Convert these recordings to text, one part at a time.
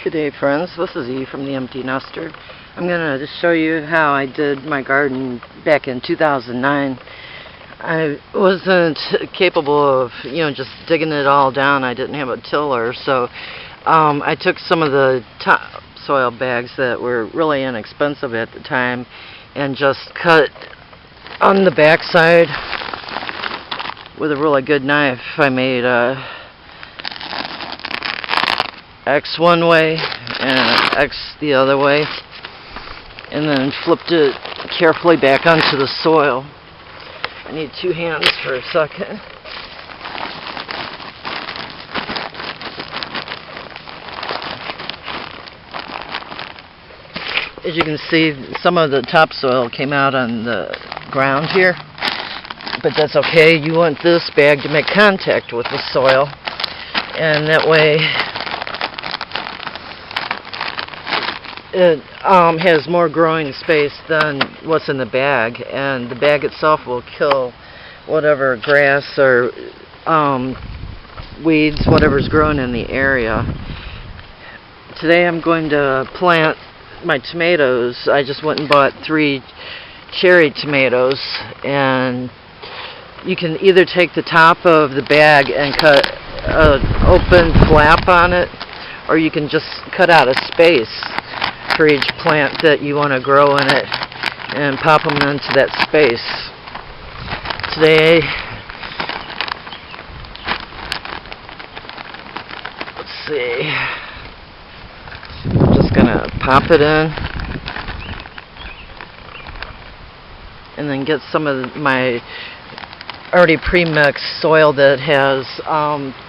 Good day, friends. This is E from the Empty Nester. I'm going to show you how I did my garden back in 2009. I wasn't capable of, just digging it all down. I didn't have a tiller, so I took some of the topsoil bags that were really inexpensive at the time and just cut on the backside with a really good knife. I made X one way and X the other way, and then flipped it carefully back onto the soil. I need two hands for a second. As you can see, some of the topsoil came out on the ground here, but that's okay. You want this bag to make contact with the soil, and that way it has more growing space than what's in the bag, and the bag itself will kill whatever grass or weeds, whatever's growing in the area. Today I'm going to plant my tomatoes. I just went and bought 3 cherry tomatoes, and you can either take the top of the bag and cut an open flap on it, or you can just cut out a space for each plant that you want to grow in it and pop them into that space. Today, let's see, I'm just going to pop it in and then get some of my already pre-mixed soil that has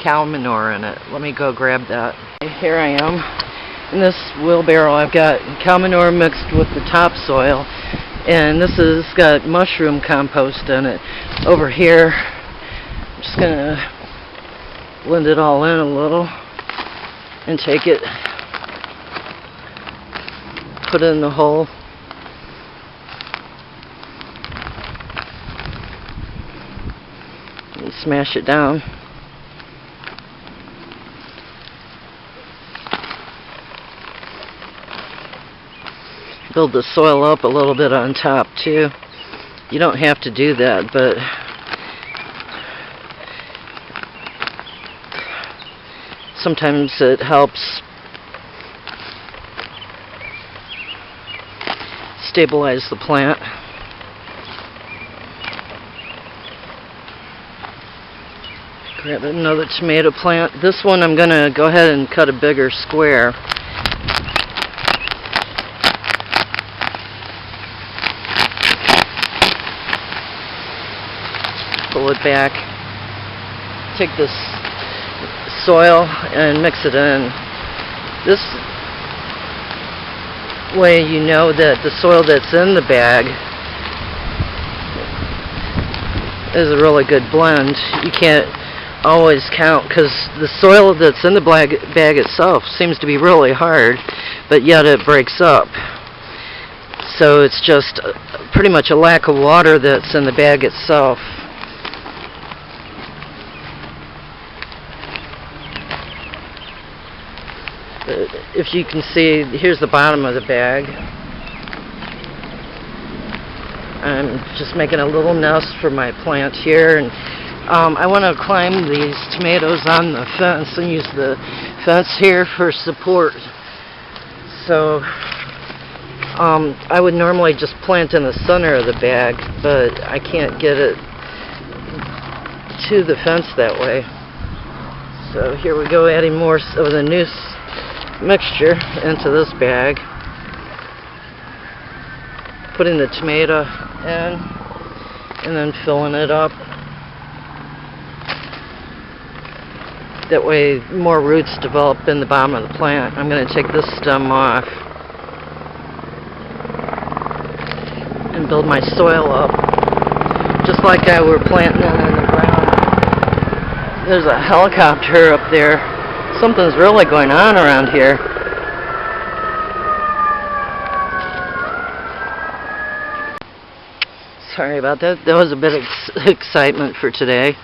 cow manure in it. Let me go grab that. Here I am. In this wheelbarrow I've got cow manure mixed with the topsoil, and this has got mushroom compost in it. Over here, I'm just going to blend it all in a little and take it, put it in the hole. And smash it down. Build the soil up a little bit on top too. You don't have to do that, but sometimes it helps stabilize the plant. Grab another tomato plant. This one I'm going to go ahead and cut a bigger square. Pull it back, take this soil and mix it in. This way you know that the soil that's in the bag is a really good blend. You can't always count, because the soil that's in the bag itself seems to be really hard, but yet it breaks up. So it's just pretty much a lack of water that's in the bag itself. If you can see, here's the bottom of the bag. I'm just making a little nest for my plant here, and I want to climb these tomatoes on the fence and use the fence here for support. So I would normally just plant in the center of the bag, but I can't get it to the fence that way. So here we go, adding more of the new mixture into this bag, putting the tomato in and then filling it up. That way more roots develop in the bottom of the plant. I'm going to take this stem off and build my soil up just like I were planting it in the ground. There's a helicopter up there. Something's really going on around here. Sorry about that. That was a bit of excitement for today.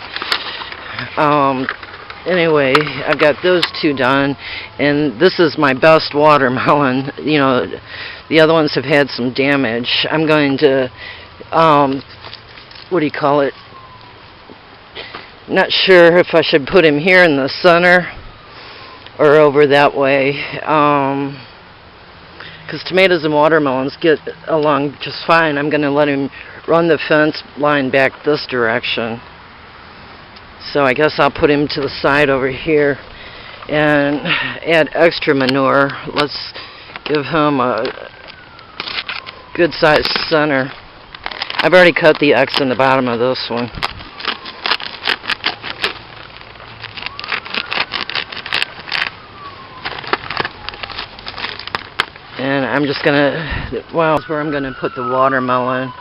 anyway, I've got those two done, and this is my best watermelon. You know, the other ones have had some damage. I'm going to, what do you call it? Not sure if I should put him here in the center or over that way, because tomatoes and watermelons get along just fine. I'm going to let him run the fence line back this direction. So I guess I'll put him to the side over here and add extra manure. Let's give him a good sized center. I've already cut the X in the bottom of this one. And I'm just gonna, well, that's where I'm gonna put the watermelon.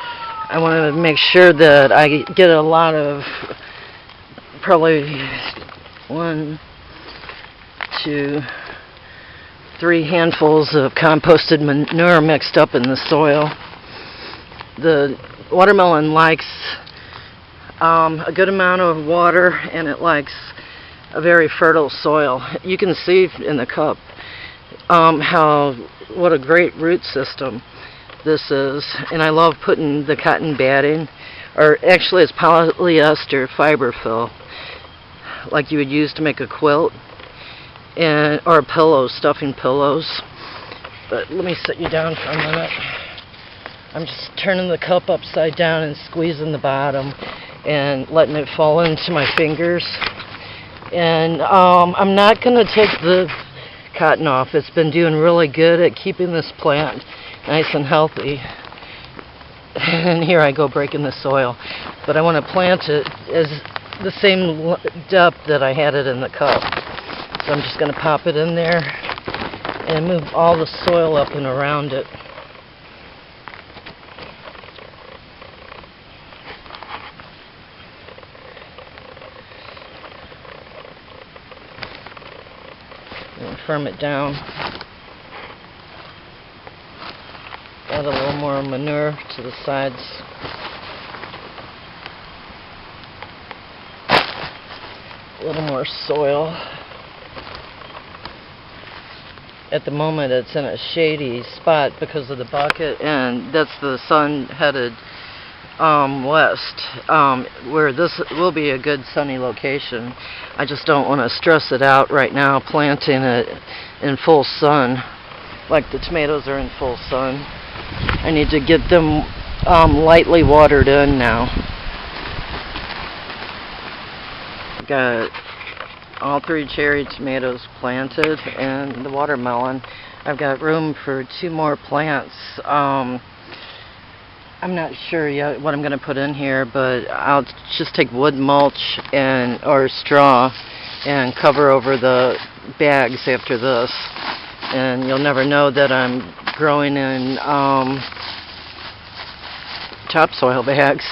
I want to make sure that I get a lot of, probably 1, 2, 3 handfuls of composted manure mixed up in the soil. The watermelon likes a good amount of water, and it likes a very fertile soil. You can see in the cup what a great root system this is, and I love putting the cotton batting, or actually it's polyester fiber fill, like you would use to make a quilt, and or pillows, stuffing pillows. But let me sit you down for a minute. I'm just turning the cup upside down and squeezing the bottom and letting it fall into my fingers. And I'm not going to take the cotton off. It's been doing really good at keeping this plant nice and healthy. And here I go breaking the soil. But I want to plant it as the same depth that I had it in the cup. So I'm just going to pop it in there and move all the soil up and around it. And firm it down. Add a little more manure to the sides. A little more soil. At the moment it's in a shady spot because of the bucket, and that's the sun headed west, where this will be a good sunny location. I just don't want to stress it out right now planting it in full sun like the tomatoes are in full sun. I need to get them lightly watered in now. Got all 3 cherry tomatoes planted and the watermelon. I've got room for 2 more plants. I'm not sure yet what I'm going to put in here, but I'll just take wood mulch or straw and cover over the bags after this. And you'll never know that I'm growing in topsoil bags.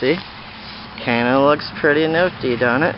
See? Kinda looks pretty nifty, don't it?